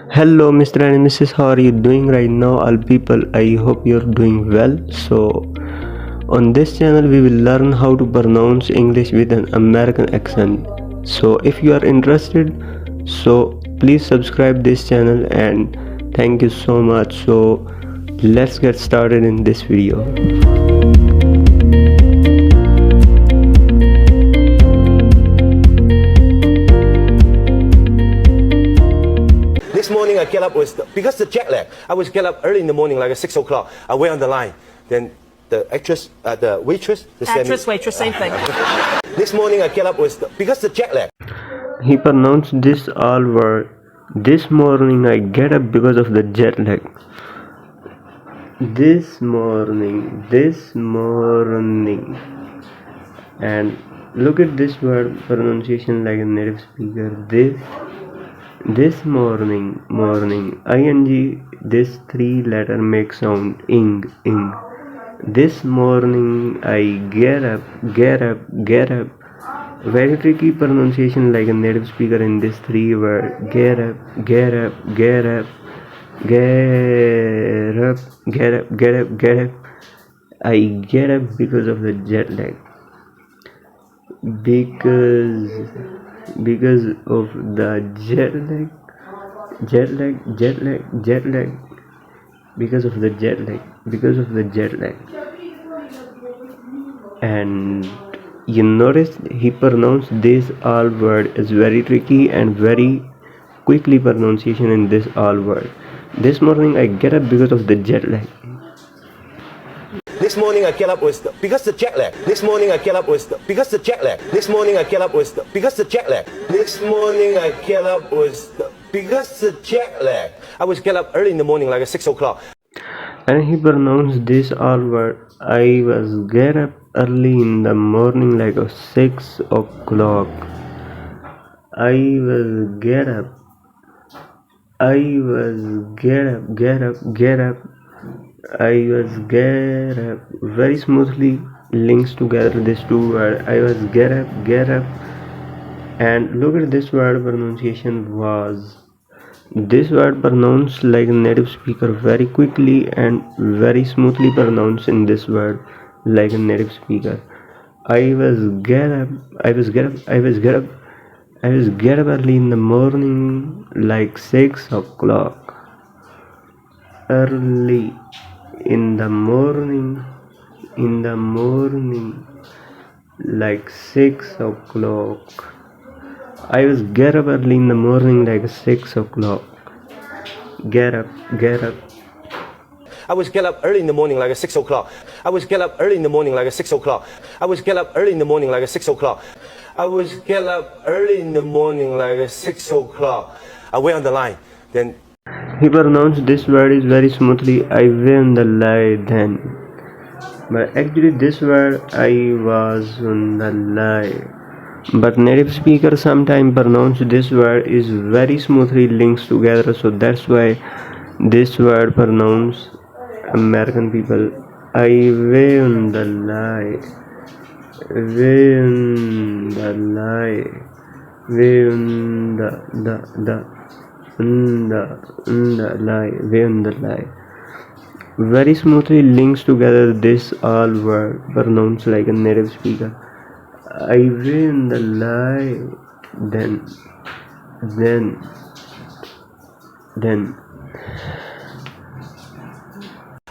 Hello, Mr. and Mrs. How are you doing right now, all people? I hope you're doing well. So, on this channel, we will learn how to pronounce English with an American accent. So, if you are interested, please subscribe this channel and thank you so much. So, let's get started in this video. This morning I get up because the jet lag. I was get up early in the morning, like at 6 o'clock. I wait on the line. Then the actress, the waitress, Waitress, same thing. This morning I get up because the jet lag. He pronounced this all word. This morning I get up because of the jet lag. This morning, and look at this word pronunciation like a native speaker. This morning, ing. This three letter make sound ing. This morning I get up. Very tricky pronunciation like a native speaker in this three word. Get up. I get up because of the jet lag. Because of the jet lag. Because of the jet lag. And you notice he pronounced this all word is very tricky and very quickly pronunciation in this all word. This morning I get up because of the jet lag. This morning I get up because the jet lag. This morning I get up because the jet lag. This morning I get up because the jet lag. This morning I get up because the jet lag. I was get up early in the morning, like at 6 o'clock. And he pronounced this all word. I was get up early in the morning like at 6 o'clock. I was get up. I was get up. Very smoothly links together these two words. I was get up. And look at this word pronunciation was. This word pronounced like a native speaker very quickly and very smoothly pronounced in this word like a native speaker. I was get up early in the morning like 6 o'clock. Early in the morning like 6 o'clock. I was get up early in the morning like 6 o'clock. Get up. I was get up early in the morning, like at 6 o'clock. I was get up early in the morning, like at 6 o'clock. I was get up early in the morning, like at 6 o'clock. I was get up early in the morning, like at 6 o'clock. I wait on the line. Then He pronounced this word is very smoothly. I were on the line then. But actually this word I was on the line. But native speaker sometimes pronounce this word is very smoothly links together, so that's why this word pronounce American people. I were on the line. Way on the line. Way on the lie. Very smoothly links together this all word pronounced like a native speaker. I win the lie. Then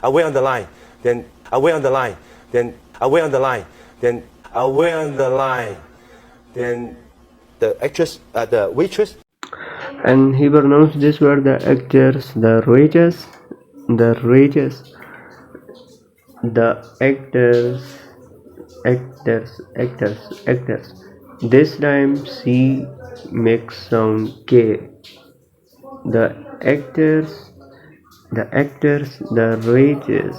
I wait on the line. Then I wait on the line. Then I wait on the line. Then I wait on the line. Then the actress, the waitress. and he pronounced this word the actors, the actors. This time C makes sound K. The actors, the writers.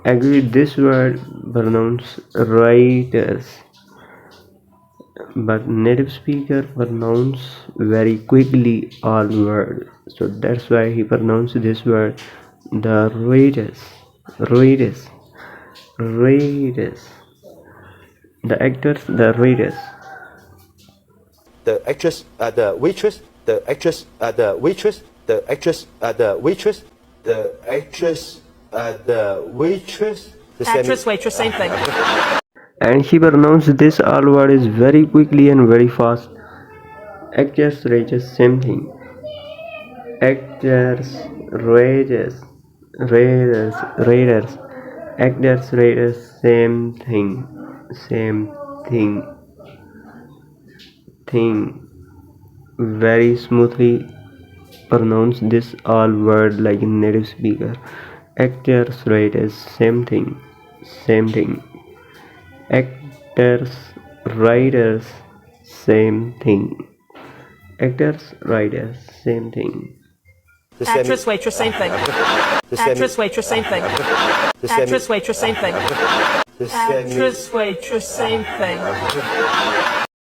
Actually, this word pronounced writers, but native speaker pronounce very quickly all word. So that's why he pronounced this word the writers. The actors, the writers. the actress, the waitress, the actress, the waitress, the actress, the waitress, the actress, the waitress. Actress, waitress, same thing. And he pronounced this all words very quickly and very fast. Actors, wages, same thing. Actors, wages, raiders, raiders. Actors, raiders, same thing. Same thing. Thing. Very smoothly pronounce this all word like a native speaker. Actors, writers, same thing. Same thing. Actors, writers, same thing. Actors, writers, same thing. Actress, waitress, same thing. Actress, waitress, same thing. Actress, waitress, same thing. Actress, waitress, same thing.